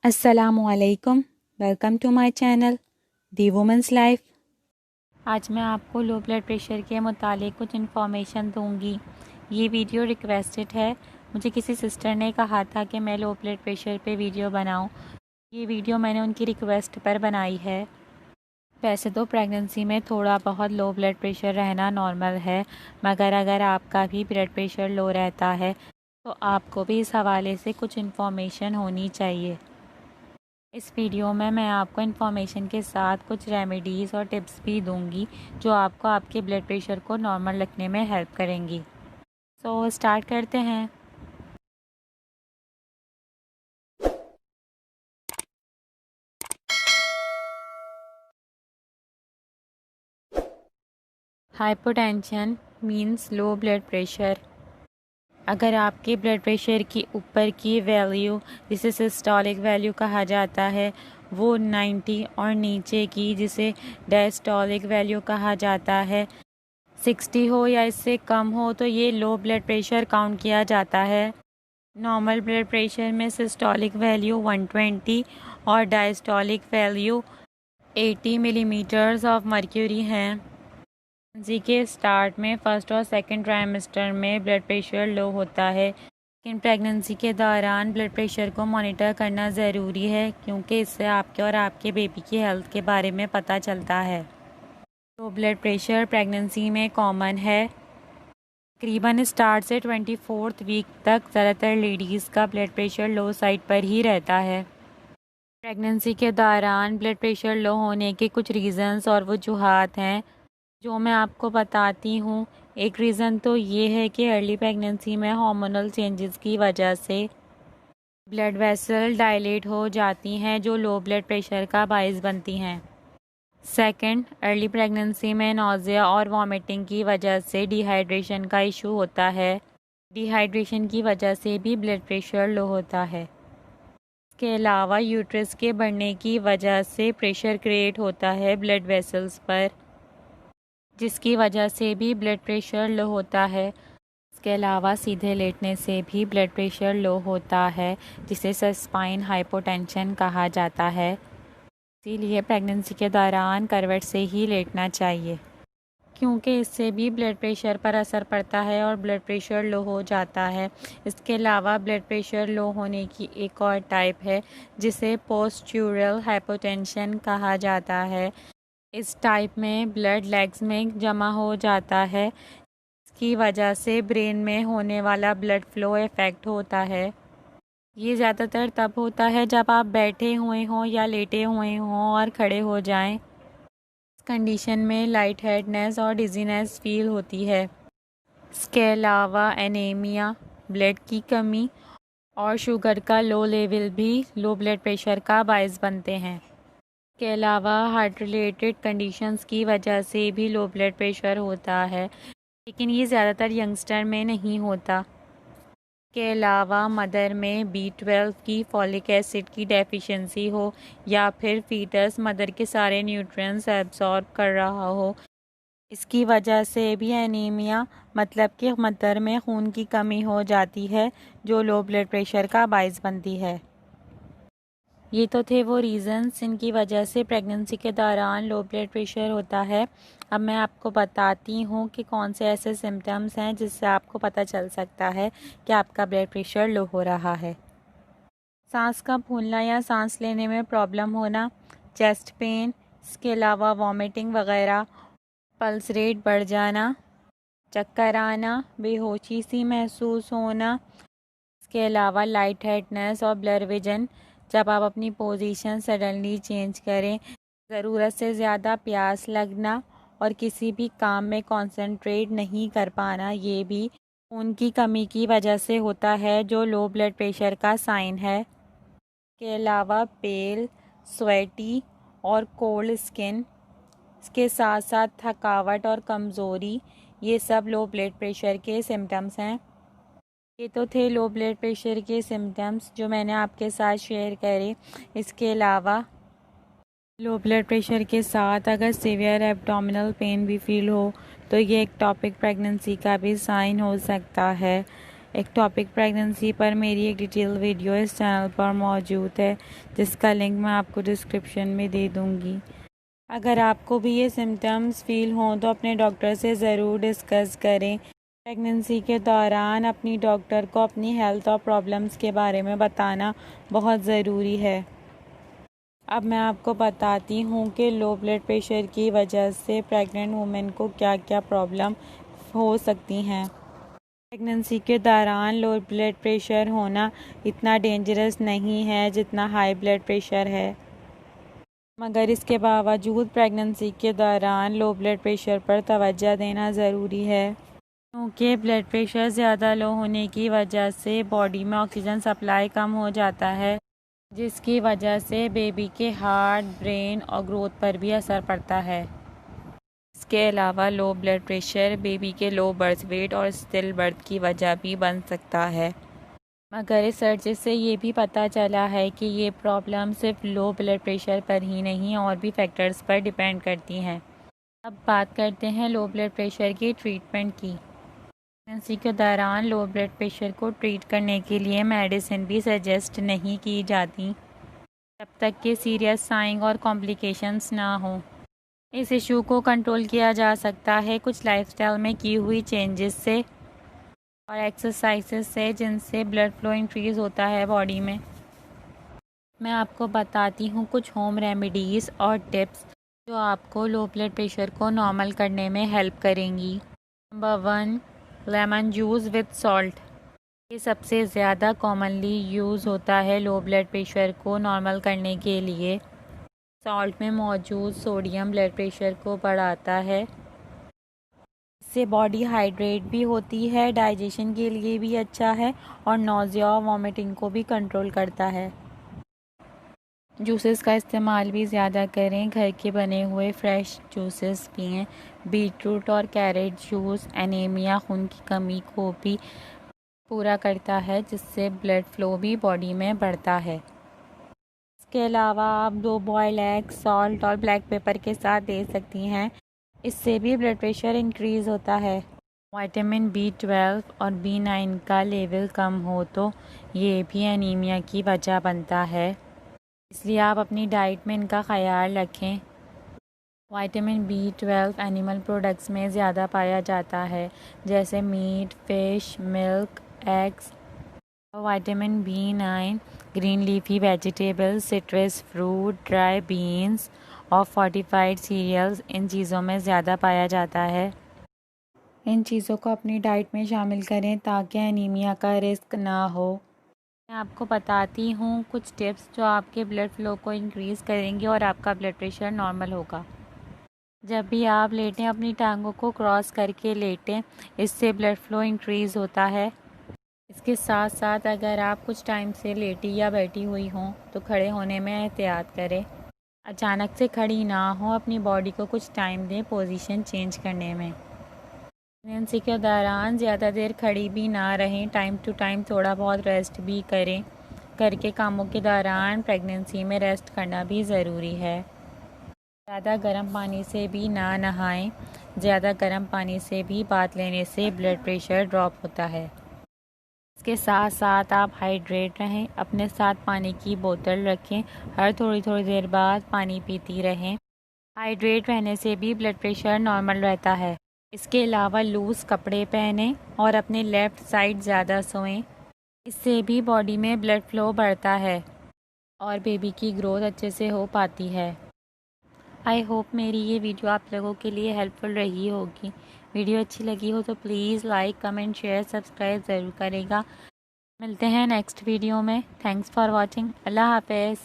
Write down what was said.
अस्सलामुअलैकुम। Welcome to my channel the women's life. आज मैं आपको लो ब्लड प्रेशर के मुतालिक कुछ इन्फॉर्मेशन दूंगी। ये वीडियो रिक्वेस्टेड है। मुझे किसी सिस्टर ने कहा था कि मैं लो ब्लड प्रेशर पे वीडियो बनाऊं। ये वीडियो मैंने उनकी रिक्वेस्ट पर बनाई है। वैसे तो प्रेगनेंसी में थोड़ा बहुत लो ब्लड प्रेशर रहना नॉर्मल है, मगर अगर आपका भी ब्लड प्रेशर लो रहता है तो आपको भी इस हवाले से कुछ इन्फॉर्मेशन होनी चाहिए। इस वीडियो में मैं आपको इन्फॉर्मेशन के साथ कुछ रेमेडीज़ और टिप्स भी दूंगी जो आपको आपके ब्लड प्रेशर को नॉर्मल रखने में हेल्प करेंगी। सो स्टार्ट करते हैं। Hypotension means low blood pressure. अगर आपके ब्लड प्रेशर की ऊपर की वैल्यू, जिसे सिस्टोलिक वैल्यू कहा जाता है, वो 90 और नीचे की, जिसे डायस्टोलिक वैल्यू कहा जाता है, 60 हो या इससे कम हो तो ये लो ब्लड प्रेशर काउंट किया जाता है। नॉर्मल ब्लड प्रेशर में सिस्टोलिक वैल्यू 120 और diastolic value 80 millimetres of mercury हैं। प्रेगनेंसी के स्टार्ट में फर्स्ट और सेकंड ट्राइमेस्टर में ब्लड प्रेशर लो होता है, लेकिन प्रेगनेंसी के दौरान ब्लड प्रेशर को मॉनिटर करना ज़रूरी है, क्योंकि इससे आपके और आपके बेबी की हेल्थ के बारे में पता चलता है। तो ब्लड प्रेशर प्रेगनेंसी में कॉमन है। तकरीबन स्टार्ट से 24th वीक तक ज़्यादातर लेडीज़ का ब्लड प्रेशर लो साइड पर ही रहता है। प्रेगनेंसी के दौरान ब्लड प्रेशर लो होने के कुछ रीज़न्स और वजूहात हैं जो मैं आपको बताती हूँ। एक रीज़न तो ये है कि अर्ली प्रेगनेंसी में हार्मोनल चेंजेस की वजह से ब्लड वेसल डायलेट हो जाती हैं, जो लो ब्लड प्रेशर का बायस बनती हैं। सेकंड, अर्ली प्रेगनेंसी में नोज़िया और वॉमिटिंग की वजह से डिहाइड्रेशन का इशू होता है। डिहाइड्रेशन की वजह से भी ब्लड प्रेशर लो होता है। इसके अलावा यूट्रस के बढ़ने की वजह से प्रेशर क्रिएट होता है ब्लड वेसल्स पर, जिसकी वजह से भी ब्लड प्रेशर लो होता है। इसके अलावा सीधे लेटने से भी ब्लड प्रेशर लो होता है, जिसे सस्पाइन हाइपोटेंशन कहा जाता है। इसीलिए प्रेगनेंसी के दौरान करवट से ही लेटना चाहिए, क्योंकि इससे भी ब्लड प्रेशर पर असर पड़ता है और ब्लड प्रेशर लो हो जाता है। इसके अलावा ब्लड प्रेशर लो होने की एक और टाइप है, जिसे पोस्चुरल हाइपोटेंशन कहा जाता है। इस टाइप में ब्लड लेग्स में जमा हो जाता है, इसकी वजह से ब्रेन में होने वाला ब्लड फ्लो इफ़ेक्ट होता है। ये ज़्यादातर तब होता है जब आप बैठे हुए हों या लेटे हुए हों और खड़े हो जाएं। इस कंडीशन में लाइट हेडनेस और डिजीनेस फील होती है। इसके अलावा एनीमिया, ब्लड की कमी और शुगर का लो लेवल भी लो ब्लड प्रेशर का बायस बनते हैं। इसके अलावा हार्ट रिलेटेड कंडीशंस की वजह से भी लो ब्लड प्रेशर होता है, लेकिन ये ज़्यादातर यंगस्टर में नहीं होता। के अलावा मदर में B12 की फॉलिक एसिड की डेफिशिएंसी हो, या फिर फीटस मदर के सारे न्यूट्रिएंट्स एब्जॉर्ब कर रहा हो, इसकी वजह से भी एनीमिया, मतलब कि मदर में खून की कमी हो जाती है, जो लो ब्लड प्रेशर का बायस बनती है। ये तो थे वो रीज़न्स जिनकी वजह से प्रेगनेंसी के दौरान लो ब्लड प्रेशर होता है। अब मैं आपको बताती हूँ कि कौन से ऐसे सिम्टम्स हैं जिससे आपको पता चल सकता है कि आपका ब्लड प्रेशर लो हो रहा है। सांस का फूलना या सांस लेने में प्रॉब्लम होना, चेस्ट पेन, इसके अलावा वॉमिटिंग वगैरह, पल्स रेट बढ़ जाना, चक्कर आना, बेहोशी सी महसूस होना, इसके अलावा लाइट हेडनेस और ब्लर विजन, जब आप अपनी पोजीशन सडनली चेंज करें, ज़रूरत से ज़्यादा प्यास लगना और किसी भी काम में कंसंट्रेट नहीं कर पाना, ये भी खून की कमी की वजह से होता है, जो लो ब्लड प्रेशर का साइन है। इसके अलावा पेल, स्वेटी और कोल्ड स्किन, इसके साथ साथ थकावट और कमज़ोरी, ये सब लो ब्लड प्रेशर के सिम्टम्स हैं। ये तो थे लो ब्लड प्रेशर के सिम्टम्स जो मैंने आपके साथ शेयर करे। इसके अलावा लो ब्लड प्रेशर के साथ अगर सीवियर एब्डोमिनल पेन भी फील हो तो ये एक टॉपिक प्रेगनेंसी का भी साइन हो सकता है। एक टॉपिक प्रेगनेंसी पर मेरी एक डिटेल वीडियो इस चैनल पर मौजूद है, जिसका लिंक मैं आपको डिस्क्रिप्शन में दे दूँगी। अगर आपको भी ये सिम्टम्स फील हों तो अपने डॉक्टर से ज़रूर डिस्कस करें। प्रेगनेंसी के दौरान अपनी डॉक्टर को अपनी हेल्थ और प्रॉब्लम्स के बारे में बताना बहुत ज़रूरी है। अब मैं आपको बताती हूँ कि लो ब्लड प्रेशर की वजह से प्रेग्नेंट वुमेन को क्या क्या प्रॉब्लम हो सकती हैं। प्रेगनेंसी के दौरान लो ब्लड प्रेशर होना इतना डेंजरस नहीं है जितना हाई ब्लड प्रेशर है, मगर इसके बावजूद प्रेगनेंसी के दौरान लो ब्लड प्रेशर पर तवज्जो देना ज़रूरी है, क्योंकि ब्लड प्रेशर ज़्यादा लो होने की वजह से बॉडी में ऑक्सीजन सप्लाई कम हो जाता है, जिसकी वजह से बेबी के हार्ट, ब्रेन और ग्रोथ पर भी असर पड़ता है। इसके अलावा लो ब्लड प्रेशर बेबी के लो बर्थ वेट और स्टिल बर्थ की वजह भी बन सकता है, मगर रिसर्च से ये भी पता चला है कि ये प्रॉब्लम सिर्फ लो ब्लड प्रेशर पर ही नहीं और भी फैक्टर्स पर डिपेंड करती हैं। अब बात करते हैं लो ब्लड प्रेशर की ट्रीटमेंट की। प्रेगनेंसी के दौरान लो ब्लड प्रेशर को ट्रीट करने के लिए मेडिसिन भी सजेस्ट नहीं की जाती जब तक कि सीरियस साइन और कॉम्प्लिकेशंस ना हो। इस इशू को कंट्रोल किया जा सकता है कुछ लाइफस्टाइल में की हुई चेंजेस से और एक्सरसाइजेस से, जिनसे ब्लड फ्लो इंक्रीज़ होता है बॉडी में। मैं आपको बताती हूँ कुछ होम रेमेडीज़ और टिप्स जो आपको लो ब्लड प्रेशर को नॉर्मल करने में हेल्प करेंगी। Number 1, lemon juice with salt. ये सबसे ज़्यादा कॉमनली यूज़ होता है लो ब्लड प्रेशर को नॉर्मल करने के लिए। सॉल्ट में मौजूद सोडियम ब्लड प्रेशर को बढ़ाता है, इससे बॉडी हाइड्रेट भी होती है, डाइजेशन के लिए भी अच्छा है और नोज़िया और वॉमिटिंग को भी कंट्रोल करता है। जूसेस का इस्तेमाल भी ज़्यादा करें, घर के बने हुए फ्रेश जूसेस पिएं। बीटरूट और कैरेट जूस एनीमिया, खून की कमी को भी पूरा करता है, जिससे ब्लड फ्लो भी बॉडी में बढ़ता है। इसके अलावा आप 2 बॉयल एग सॉल्ट और ब्लैक पेपर के साथ दे सकती हैं, इससे भी ब्लड प्रेशर इंक्रीज़ होता है। विटामिन B12 और B9 का लेवल कम हो तो ये भी एनीमिया की वजह बनता है, इसलिए आप अपनी डाइट में इनका ख्याल रखें। विटामिन B12 एनिमल प्रोडक्ट्स में ज़्यादा पाया जाता है, जैसे meat, fish, milk, eggs. Vitamin B9 green leafy vegetables, citrus fruit, dry beans और फोर्टिफाइड सीरियल्स, इन चीज़ों में ज़्यादा पाया जाता है। इन चीज़ों को अपनी डाइट में शामिल करें ताकि एनीमिया का रिस्क ना हो। मैं आपको बताती हूँ कुछ टिप्स जो आपके ब्लड फ्लो को इंक्रीज़ करेंगे और आपका ब्लड प्रेशर नॉर्मल होगा। जब भी आप लेटें अपनी टांगों को क्रॉस करके लेटें, इससे ब्लड फ्लो इंक्रीज़ होता है। इसके साथ साथ अगर आप कुछ टाइम से लेटी या बैठी हुई हों तो खड़े होने में एहतियात करें। अचानक से खड़ी ना हो, अपनी बॉडी को कुछ टाइम दें पोजीशन चेंज करने में। प्रेगनेंसी के दौरान ज़्यादा देर खड़ी भी ना रहें, टाइम टू टाइम थोड़ा बहुत रेस्ट भी करें। घर के कामों के दौरान प्रेगनेंसी में रेस्ट करना भी ज़रूरी है। ज़्यादा गर्म पानी से भी ना नहाएं, ज़्यादा गर्म पानी से भी बाथ लेने से ब्लड प्रेशर ड्रॉप होता है। इसके साथ साथ आप हाइड्रेट रहें, अपने साथ पानी की बोतल रखें, हर थोड़ी थोड़ी देर बाद पानी पीती रहें। हाइड्रेट रहने से भी ब्लड प्रेशर नॉर्मल रहता है। इसके अलावा लूज़ कपड़े पहनें और अपने लेफ़्ट साइड ज़्यादा सोएं, इससे भी बॉडी में ब्लड फ्लो बढ़ता है और बेबी की ग्रोथ अच्छे से हो पाती है। आई होप मेरी ये वीडियो आप लोगों के लिए हेल्पफुल रही होगी। वीडियो अच्छी लगी हो तो please like, comment, share, subscribe ज़रूर करेगा। मिलते हैं नेक्स्ट वीडियो में। Thanks for watching. अल्लाह हाफ़िज़।